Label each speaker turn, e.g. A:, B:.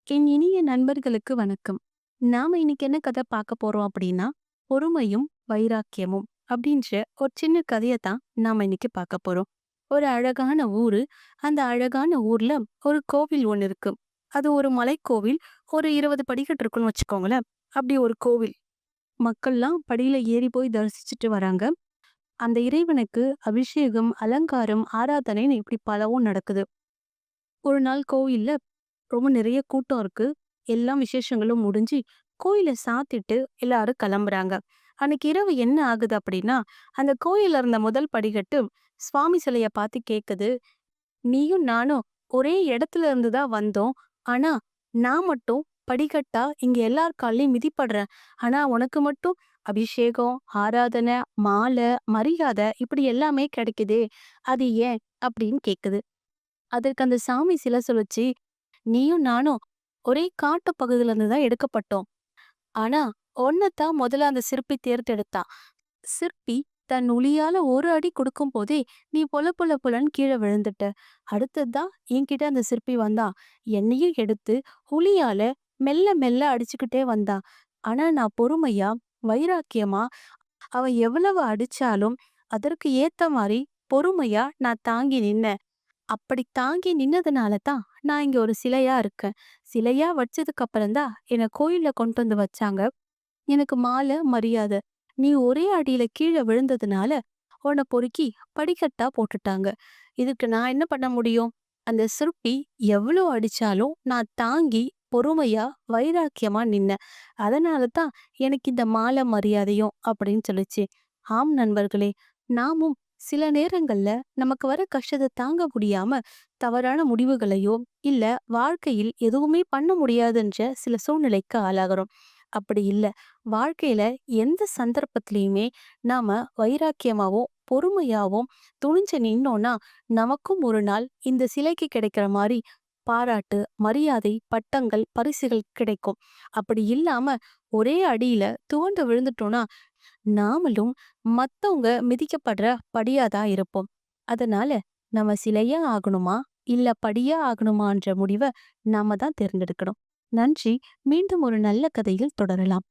A: என் இனிய நண்பர்களுக்கு வணக்கம். நாம இன்னைக்கு என்ன கதை பார்க்க போறோம் அப்படின்னா, பொறுமையும் வைராக்கியமும் அப்படின்ற ஒரு சின்ன கதைய தான் நாம இன்னைக்கு பார்க்க போறோம். ஒரு அழகான ஊரு. அந்த அழகான ஊர்ல ஒரு கோவில் ஒண்ணு இருக்கு. அது ஒரு மலைக்கோவில். ஒரு 20 படிக்கட்டு இருக்குன்னு வச்சுக்கோங்களேன். அப்படி ஒரு கோவில். மக்கள்லாம் படியில ஏறி போய் தரிசிச்சுட்டு வராங்க. அந்த இறைவனுக்கு அபிஷேகம், அலங்காரம், ஆராதனைன்னு இப்படி பலவும் நடக்குது. ஒரு நாள் கோயில்ல ரொம்ப நிறைய கூட்டம் இருக்கு. எல்லா விசேஷங்களும் முடிஞ்சு, கோயில சாத்திட்டு எல்லாரும் கிளம்புறாங்க. அன்னைக்கு இரவு என்ன ஆகுது அப்படின்னா, அந்த கோயில்ல இருந்த முதல் படிக்கட்டு சுவாமி சிலைய பார்த்து கேக்குது. "நீயும் நானும் ஒரே இடத்துல இருந்து தான் வந்தோம். ஆனா, நான் மட்டும் படிக்கட்டா இங்க எல்லார் கால்லயும் மிதிபடுறேன். ஆனா உனக்கு மட்டும் அபிஷேகம், ஆராதனை, மாலை, மரியாதை இப்படி எல்லாமே கிடைக்குதே. அது ஏன்?" அப்படின்னு கேக்குது. அதற்கு அந்த சாமி சிலை சொல்லுச்சு, "நீயும் நானும் ஒரே காட்டு பகுதியில இருந்து தான் எடுக்கப்பட்டோம். ஆனா, உன்னத்தான் முதல்ல அந்த சிற்பி தேர்ந்தெடுத்தான். சிற்பி தன் உளியால ஒரு அடி கொடுக்கும்போதே, நீ பொல பொல பொலன்னு கீழ விழுந்துட்ட. அடுத்தது தான் என்கிட்ட அந்த சிற்பி வந்தான். என்னையும் எடுத்து உளியால மெல்ல மெல்ல அடிச்சுக்கிட்டே வந்தான். ஆனா நான் பொறுமையா, வைராக்கியமா அவன் எவ்வளவு அடிச்சாலும், அதற்கு ஏத்த மாரி பொறுமையா நான் தாங்கி நின்னேன். அப்படி தாங்கி நின்னதுனால தான் நான் இங்க ஒரு சிலையா இருக்கேன். சிலையா வச்சதுக்கு அப்புறம் தான் என்ன கோயில்ல கொண்டு வந்து வச்சாங்க. எனக்கு மாலை, மரியாதை. நீ ஒரே அடியில கீழ விழுந்ததுனால உன்ன பொறுக்கி படிக்கட்டா போட்டுட்டாங்க. இதுக்கு நான் என்ன பண்ண முடியும்? அந்த சிற்பி எவ்ளோ அடிச்சாலும் நான் தாங்கி பொறுமையா, வைராக்கியமா நின்னேன். அதனால தான் எனக்கு இந்த மாலை, மரியாதையும் அப்படின்னு சொல்லுச்சு. ஆம் நண்பர்களே, நாமும் சில நேரங்கள்ல நமக்கு வர கஷ்டத்த தாங்க முடியாம தவறான முடிவுகளையோ, இல்ல வாழ்க்கையில் எதுவுமே பண்ண முடியாதுன்ற சில சூழ்நிலைக்கு ஆளாகுறோம். அப்படி இல்ல. வாழ்க்கையில எந்த சந்தர்ப்பத்திலயுமே நாம வைராக்கியமாவும், பொறுமையாவும் துணிஞ்சு நின்னோம்னா, நமக்கும் ஒரு நாள் இந்த சிலைக்கு கிடைக்கிற மாரி பாராட்டு, மரியாதை, பட்டங்கள், பரிசுகள் கிடைக்கும். அப்படி இல்லாம ஒரே அடியில துவண்டு விழுந்துட்டோம்னா, நாமளும் மத்தவங்க மிதிக்கப்படுற படியா தான் இருப்போம். அதனால நம்ம சிலையா ஆகணுமா? இல்ல படியா ஆகணுமான்ற முடிவ நாம தான் தேர்ந்தெடுக்கணும். நன்றி. மீண்டும் ஒரு நல்ல கதையில் தொடரலாம்.